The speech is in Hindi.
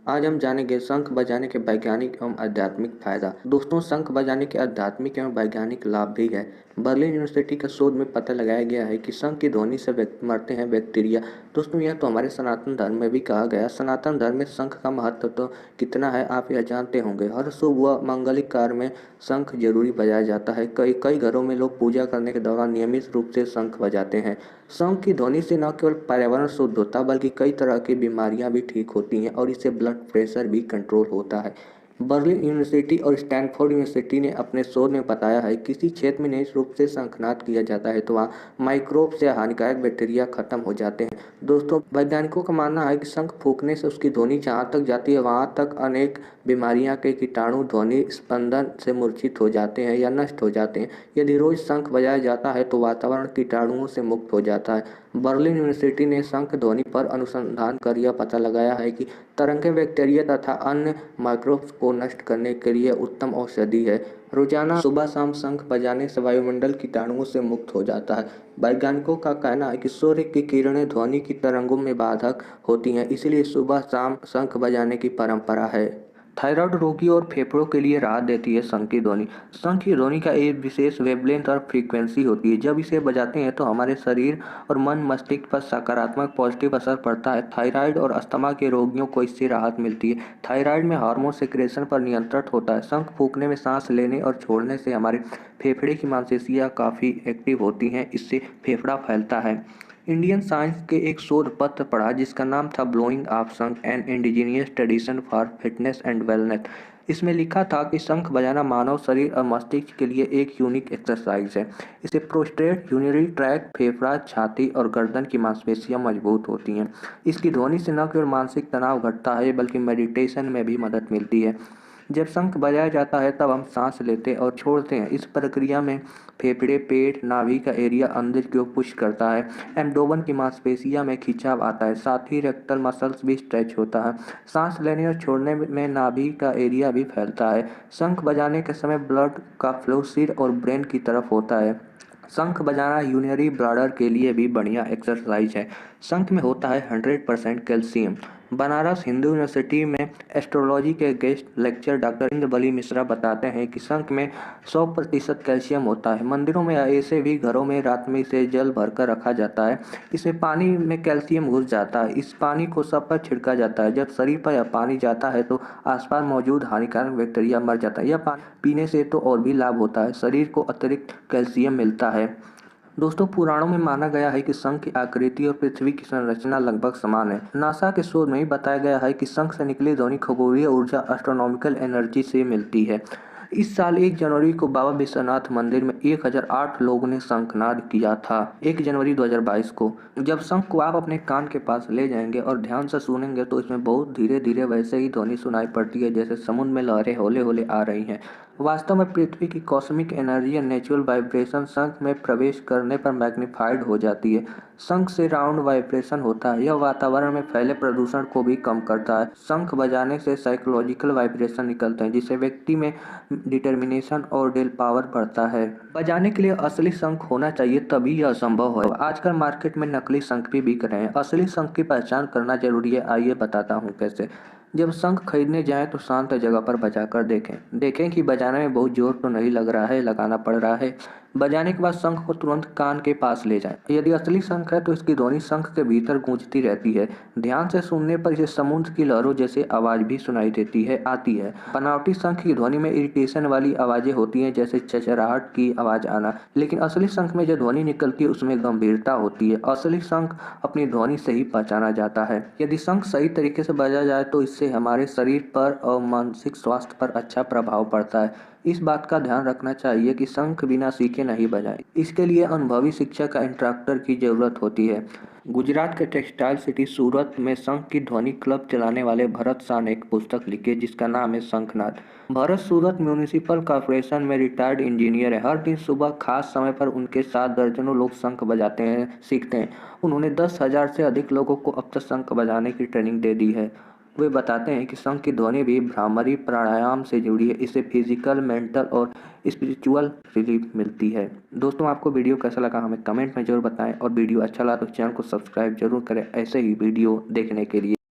आज हम जानेंगे शंख बजाने के वैज्ञानिक एवं आध्यात्मिक फायदा। दोस्तों, शंख बजाने के आध्यात्मिक एवं वैज्ञानिक लाभ भी है। बर्लिन यूनिवर्सिटी का शोध में पता लगाया गया है कि शंख की ध्वनि से मरते हैं बैक्टीरिया। दोस्तों, यह तो हमारे सनातन धर्म में भी कहा गया। सनातन धर्म में शंख का महत्व तो कितना है आप यह जानते होंगे। हर शुभ व मांगलिक कार्य में शंख जरूरी बजाया जाता है। कई कई घरों में लोग पूजा करने के दौरान नियमित रूप से शंख बजाते हैं। शंख की ध्वनि से न केवल पर्यावरण शुद्ध होता बल्कि कई तरह की बीमारियां भी ठीक होती हैं और इससे ब्लड प्रेशर भी कंट्रोल होता है। बर्लिन यूनिवर्सिटी और स्टैनफोर्ड यूनिवर्सिटी ने अपने शोध में बताया है किसी क्षेत्र में नियमित रूप से शंखनाद किया जाता है तो वहाँ माइक्रोब्स या हानिकारक बैक्टीरिया खत्म हो जाते हैं। दोस्तों, वैज्ञानिकों का मानना है कि शंख फूंकने से उसकी ध्वनि जहाँ तक जाती है वहाँ तक अनेक बीमारियां के कीटाणु ध्वनि स्पंदन से मूर्छित हो जाते हैं या नष्ट हो जाते हैं। यदि रोज शंख बजाया जाता है तो वातावरण कीटाणुओं से मुक्त हो जाता है। बर्लिन यूनिवर्सिटी ने शंख ध्वनि पर अनुसंधान कर यह पता लगाया है कि तरंगें बैक्टीरिया तथा अन्य माइक्रोब्स को नष्ट करने के लिए उत्तम औषधि है। रोजाना सुबह शाम शंख बजाने से वायुमंडल कीटाणुओं से मुक्त हो जाता है। वैज्ञानिकों का कहना है कि सूर्य की किरणें ध्वनि की तरंगों में बाधक होती हैं, इसलिए सुबह शाम शंख बजाने की परंपरा है। थायराइड रोगियों और फेफड़ों के लिए राहत देती है शंख की ध्वनि। शंख की ध्वनि का एक विशेष वेवलेंथ और फ्रीक्वेंसी होती है। जब इसे बजाते हैं तो हमारे शरीर और मन मस्तिष्क पर सकारात्मक पॉजिटिव असर पड़ता है। थायराइड और अस्थमा के रोगियों को इससे राहत मिलती है। थायराइड में हार्मोन सिक्रेशन पर नियंत्रण होता है। शंख फूंकने में सांस लेने और छोड़ने से हमारे फेफड़े की मांसपेशियां काफ़ी एक्टिव होती हैं, इससे फेफड़ा फैलता है। इंडियन साइंस के एक शोध पत्र पढ़ा जिसका नाम था ब्लोइंग ऑफ शंख N indigenous tradition for fitness and wellness. इसमें लिखा था कि शंख बजाना मानव शरीर और मस्तिष्क के लिए एक यूनिक एक्सरसाइज है। इससे प्रोस्टेट, यूरिनरी ट्रैक्ट, फेफड़ा, छाती और गर्दन की मांसपेशियां मजबूत होती हैं। इसकी ध्वनि से न केवल मानसिक तनाव घटता है बल्कि मेडिटेशन में भी मदद मिलती है। जब शंख बजाया जाता है तब हम सांस लेते और छोड़ते हैं। इस प्रक्रिया में फेफड़े, पेट, नाभि का एरिया अंदर की ओर पुश करता है। एब्डोमेन की मांसपेशियों में खिंचाव आता है, साथ ही रेक्टल मसल्स भी स्ट्रेच होता है। सांस लेने और छोड़ने में नाभि का एरिया भी फैलता है। शंख बजाने के समय ब्लड का फ्लो सिर और ब्रेन की तरफ होता है। शंख बजाना यूरिनरी ब्लैडर के लिए भी बढ़िया एक्सरसाइज है। शंख में होता है 100% कैल्शियम। बनारस हिंदू यूनिवर्सिटी में एस्ट्रोलॉजी के गेस्ट लेक्चर डॉक्टर इंद्रबली मिश्रा बताते हैं कि शंख में 100% कैल्शियम होता है। मंदिरों में ऐसे भी घरों में रात में इसे जल भरकर रखा जाता है। इसमें पानी में कैल्शियम घुस जाता है। इस पानी को सब पर छिड़का जाता है। जब शरीर पर यह पानी जाता है तो आसपास मौजूद हानिकारक बैक्टीरिया मर जाता है। यह पानी पीने से तो और भी लाभ होता है, शरीर को अतिरिक्त कैल्शियम मिलता है। दोस्तों, पुराणों में माना गया है कि शंख की आकृति और पृथ्वी की संरचना लगभग समान है। नासा के शोध में भी बताया गया है कि शंख से निकली ध्वनि खगोलीय ऊर्जा एस्ट्रोनॉमिकल एनर्जी से मिलती है। इस साल 1 जनवरी को बाबा विश्वनाथ मंदिर में 1008 लोगों ने शंखनाद किया था। 1 जनवरी 2022 को। जब शंख को आप अपने कान के पास ले जाएंगे और ध्यान से सुनेंगे तो इसमें बहुत धीरे धीरे वैसे ही ध्वनि सुनाई पड़ती है जैसे समुद्र में लहरें हौले हौले आ रही हैं। वास्तव में पृथ्वी की कॉस्मिक एनर्जी या नेचुरल वाइब्रेशन शंख में प्रवेश करने पर मैग्नीफाइड हो जाती है। शंख से राउंड वाइब्रेशन होता है। यह वातावरण में फैले प्रदूषण को भी कम करता है। शंख बजाने से साइकोलॉजिकल वाइब्रेशन निकलते हैं जिससे व्यक्ति में डिटर्मिनेशन और दिल पावर बढ़ता है। बजाने के लिए असली शंख होना चाहिए तभी यह संभव है। आजकल मार्केट में नकली शंख भी बिक रहे हैं। असली शंख की पहचान करना जरूरी है। आइए बताता हूँ कैसे। जब शंख खरीदने जाएं तो शांत जगह पर बजाकर देखें कि बजाने में बहुत जोर तो नहीं लग रहा है, लगाना पड़ रहा है। बजाने के बाद शंख को तुरंत कान के पास ले जाएं। यदि असली शंख है तो इसकी ध्वनि शंख के भीतर गूंजती रहती है। ध्यान से सुनने पर इसे समुद्र की लहरों जैसे आवाज भी सुनाई देती है आती है। बनावटी शंख की ध्वनि में इरिटेशन वाली आवाजें होती हैं जैसे चचराहट की आवाज आना, लेकिन असली शंख में जो ध्वनि निकलती है उसमें गंभीरता होती है। असली शंख अपनी ध्वनि से ही पहचाना जाता है। यदि शंख सही तरीके से बजाया जाए तो इससे हमारे शरीर पर और मानसिक स्वास्थ्य पर अच्छा प्रभाव पड़ता है। इस बात का ध्यान रखना चाहिए कि शंख बिना सीखे नहीं बजाएं। इसके लिए अनुभवी शिक्षक का इंस्ट्रक्टर की जरूरत होती है। गुजरात के टेक्सटाइल सिटी सूरत में शंख की ध्वनि क्लब चलाने वाले भरत शाह ने एक पुस्तक लिखी है जिसका नाम है शंखनाद। भरत सूरत म्यूनिसिपल कॉर्पोरेशन में रिटायर्ड इंजीनियर है। हर दिन सुबह खास समय पर उनके साथ दर्जनों लोग शंख बजाते हैं, सीखते हैं। उन्होंने 10,000 से अधिक लोगों को अब तक शंख बजाने की ट्रेनिंग दे दी है। वे बताते हैं कि शंख की ध्वनि भी भ्रामरी प्राणायाम से जुड़ी है। इससे फिजिकल, मेंटल और स्पिरिचुअल रिलीफ मिलती है। दोस्तों, आपको वीडियो कैसा लगा हमें कमेंट में जरूर बताएं और वीडियो अच्छा लगा तो चैनल को सब्सक्राइब जरूर करें ऐसे ही वीडियो देखने के लिए।